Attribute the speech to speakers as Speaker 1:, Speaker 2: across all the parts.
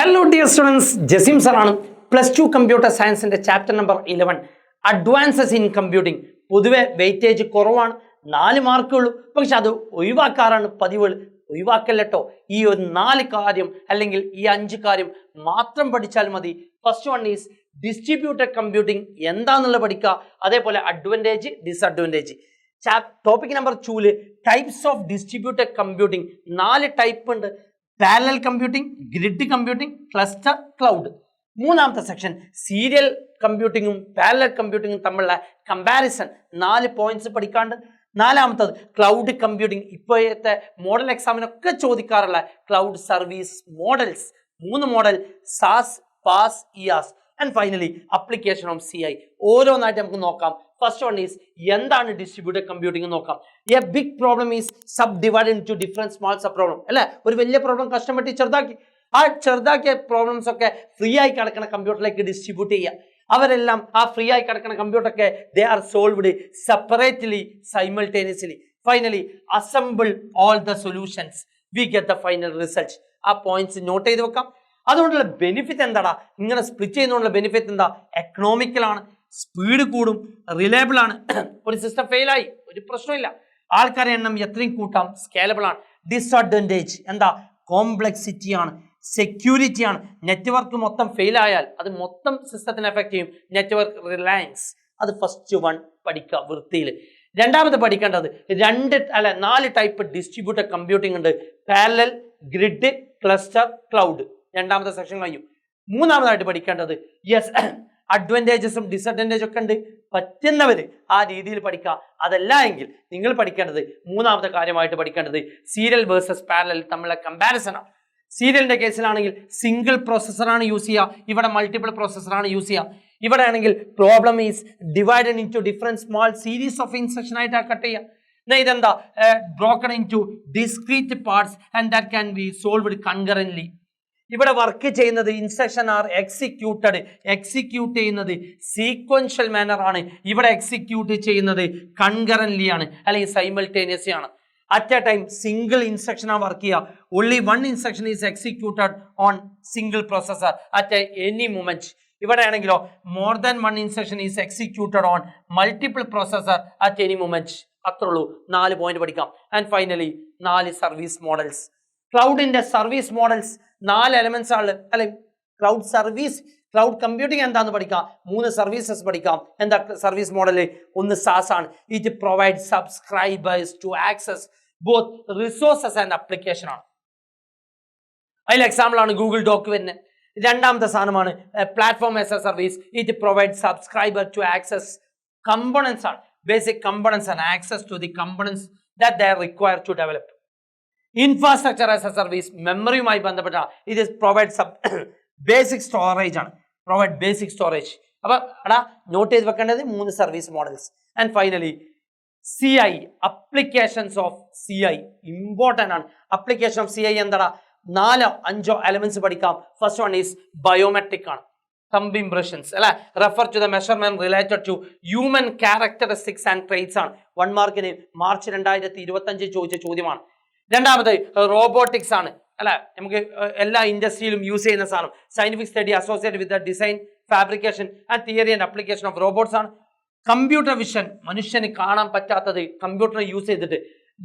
Speaker 1: Hello dear students, Jasim Saranu, Plus 2 Computer Science in the chapter number 11, Advances in Computing. പൊതുവെ weightage കുറവാണ്, 4 മാർക്കുള്ളൂ. പക്ഷെ അത് ഒഴിവാക്കാറാണ് പതിവ്. ഒഴിവാക്കല്ലോ, ഈ ഒരു 4 കാര്യം അല്ലെങ്കിൽ ഈ 5 കാര്യം മാത്രം പഠിച്ചാൽ മതി. First one is distributed computing എന്താണെന്നുള്ള പഠിക്കുക, അതേപോലെ advantage disadvantage. Topic number 2 types of distributed computing 4 type ഉണ്ട്. Parallel computing, grid computing, cluster, cloud. മൂന്നാമത്തെ സെക്ഷൻ സീരിയൽ കമ്പ്യൂട്ടിങ്ങും പാരലൽ കമ്പ്യൂട്ടിങ്ങും തമ്മിലുള്ള കമ്പാരിസൺ 4 പോയിന്റ്സ് പഠിക്കാണ്ട്. നാലാമത്തത് ക്ലൗഡ് കമ്പ്യൂട്ടിംഗ്, ഇപ്പോഴത്തെ മോഡൽ എക്സാമിനൊക്കെ ചോദിക്കാറുള്ള cloud service models, 3 model, SaaS, PaaS, IaaS. And finally application of CI. ഓരോന്നായിട്ട് നമുക്ക് നോക്കാം. ഫസ്റ്റ് വൺ ഈസ് എന്താണ് ഡിസ്ട്രിബ്യൂട്ടഡ് കമ്പ്യൂട്ടിംഗ് നോക്കാം. A big problem is sub divide into different small sub problem. അല്ലെ, ഒരു വലിയ പ്രോബ്ലം കഷ്ടപ്പെട്ട് ചെറുതാക്കി, ആ ചെറുതാക്കിയ പ്രോബ്ലംസ് ഒക്കെ ഫ്രീ ആയി കിടക്കുന്ന കമ്പ്യൂട്ടറിലേക്ക് ഡിസ്ട്രിബ്യൂട്ട് ചെയ്യുക. അവരെല്ലാം ആ ഫ്രീ ആയി കിടക്കുന്ന കമ്പ്യൂട്ടറൊക്കെ they are solved separately simultaneously. Finally assemble all the solutions, we get the final result. ആ പോയിന്റ്സ് നോട്ട് ചെയ്ത് വെക്കാം. അതുകൊണ്ടുള്ള ബെനിഫിറ്റ് എന്താടാ, ഇങ്ങനെ സ്പ്ലിറ്റ് ചെയ്യുന്നതുകൊണ്ടുള്ള ബെനിഫിറ്റ് എന്താ? എക്കണോമിക്കലാണ്, സ്പീഡ് കൂടും, റിലയബിൾ ആണ്. ഒരു സിസ്റ്റം ഫെയിലായി ഒരു പ്രശ്നമില്ല, ആൾക്കാരെ എണ്ണം എത്രയും കൂട്ടാം, സ്കേലബിൾ ആണ്. ഡിസഡ്വാൻറ്റേജ് എന്താ? കോംപ്ലക്സിറ്റി ആണ്, സെക്യൂരിറ്റി ആണ്. നെറ്റ്വർക്ക് മൊത്തം ഫെയിൽ ആയാൽ അത് മൊത്തം സിസ്റ്റത്തിന് എഫക്ട് ചെയ്യും. നെറ്റ്വർക്ക് റിലയൻസ്, അത് ഫസ്റ്റ് വൺ പഠിക്കുക വൃത്തിയിൽ. രണ്ടാമത് പഠിക്കേണ്ടത് 4 ടൈപ്പ് ഡിസ്ട്രിബ്യൂട്ടഡ് കമ്പ്യൂട്ടിംഗ് ഉണ്ട്. Parallel, grid, cluster, cloud. രണ്ടാമത്തെ സെക്ഷൻ കഴിഞ്ഞു. മൂന്നാമതായിട്ട് പഠിക്കേണ്ടത് യെസ് അഡ്വാൻറ്റേജസും ഡിസഡ്വാൻറ്റേജും ഒക്കെ ഉണ്ട്. പറ്റുന്നവർ ആ രീതിയിൽ പഠിക്കുക. അതല്ല എങ്കിൽ നിങ്ങൾ പഠിക്കേണ്ടത്, മൂന്നാമത്തെ കാര്യമായിട്ട് പഠിക്കേണ്ടത് സീരിയൽ വേഴ്സസ് പാരലൽ തമ്മിലുള്ള കമ്പാരിസൺ ആണ്. സീരിയലിന്റെ കേസിലാണെങ്കിൽ സിംഗിൾ പ്രോസസ്സറാണ് യൂസ് ചെയ്യുക, ഇവിടെ മൾട്ടിപ്പിൾ പ്രോസസ്സറാണ് യൂസ് ചെയ്യുക. ഇവിടെ ആണെങ്കിൽ problem is divided into different small series of instruction ആയിട്ട് കട്ട് ചെയ്യുക. ഇതെന്താ? Broken into discrete parts and that can be solved concurrently. ഇവിടെ വർക്ക് ചെയ്യുന്നത് ഇൻസ്ട്രക്ഷൻ ആർ എക്സിക്യൂട്ട് ചെയ്യുന്നത് സീക്വൻഷ്യൽ മാനർ ആണ്. ഇവിടെ എക്സിക്യൂട്ട് ചെയ്യുന്നത് കൺകറന്റ്ലി ആണ്, അല്ലെങ്കിൽ സൈമൾട്ടേനിയസ്ലി ആണ്. At a time single instruction ആണ് വർക്ക് ചെയ്യുക. Only one instruction is executed on single processor at any moment. ഇവിടെ ആണെങ്കിലോ more than one instruction is executed on multiple processor at any moment. അത്രേ ഉള്ളൂ, 4 point പഠിക്കാം. And finally 4 service models. ക്ലൗഡിന്റെ service models 4 elements ആണ്. അല്ലെ, cloud computing എന്താന്ന് പഠിക്കാം. 3 സർവീസസ് പഠിക്കാം. എന്താ സർവീസ് മോഡൽ? ഒന്ന് സാസ് ആണ്. It provide subscribers to access both resources and application ആണ്. അതിൽ എക്സാമ്പിൾ ആണ് ഗൂഗിൾ ഡോക്ക് വരുന്നത്. രണ്ടാമത്തെ സാധനമാണ് platform as a service. It provide subscriber to access components ആണ്, basic components and access to the components that they are required to develop. Infrastructure as a service, മെമ്മറിയുമായി ബന്ധപ്പെട്ട ഇത് പ്രൊവൈഡ് ബേസിക് സ്റ്റോറേജ് ആണ്, provide basic storage. അപ്പൊ എടാ note ചെയ്ത് വെക്കേണ്ടത് 3 service models. And finally CI, applications of CI important ആണ്. Application of CI എന്താടാ? 4-5 എലമെന്റ്സ് പഠിക്കാം. ഫസ്റ്റ് വൺ ഈസ് ബയോമെട്രിക് ആണ്, തമ്പ് ഇംപ്രഷൻസ് അല്ലെ, refer to the measurement related to human characteristics and traits ആണ്. 1 മാർക്കിന് മാർച്ച് 2025 ചോദിച്ച ചോദ്യമാണ്. രണ്ടാമത് റോബോട്ടിക്സ് ആണ് അല്ലെ, നമുക്ക് എല്ലാ ഇൻഡസ്ട്രിയിലും യൂസ് ചെയ്യുന്ന സാധനം. Scientific study associated with the design, fabrication and theory and application of robots ആണ്. കമ്പ്യൂട്ടർ വിഷൻ, മനുഷ്യന് കാണാൻ പറ്റാത്തത് കമ്പ്യൂട്ടർ യൂസ് ചെയ്തിട്ട്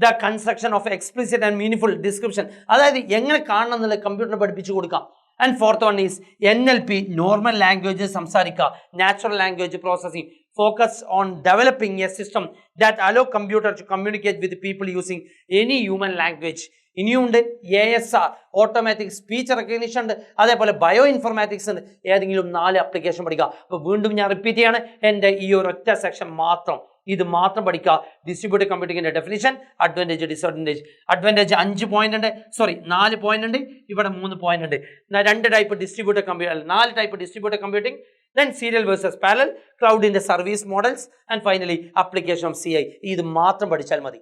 Speaker 1: the construction of explicit and meaning description, അതായത് എങ്ങനെ കാണണം എന്നുള്ളത് കമ്പ്യൂട്ടറിനെ പഠിപ്പിച്ചു കൊടുക്കാം. And fourth one is NLP, normal language സംസാരിക്കുക, natural language processing. Focus on developing a system that allow computer to communicate with people using any human language. ഇനിയുണ്ട് ASR, automatic speech recognition ഉണ്ട്. അതേപോലെ ബയോ ഇൻഫോർമാറ്റിക്സ് ഉണ്ട്. ഏതെങ്കിലും 4 application പഠിക്കുക. അപ്പോൾ വീണ്ടും ഞാൻ റിപ്പീറ്റ് ചെയ്യാണ്, എൻ്റെ ഈ ഒരൊറ്റ സെക്ഷൻ മാത്രം, ഇത് മാത്രം പഠിക്കുക. ഡിസ്ട്രിബ്യൂട്ടഡ് കമ്പ്യൂട്ടിങ്ങിന്റെ definition, advantage, disadvantage. Advantage 5 point ഉണ്ട്, 4 പോയിന്റ് ഉണ്ട്, ഇവിടെ 3 പോയിന്റ് ഉണ്ട്. 2 type distributed computing, 4 type distributed computing. Then serial versus parallel, cloud in the service models, and finally application of CI. ഇത് മാത്രം പഠിച്ചാൽ മതി.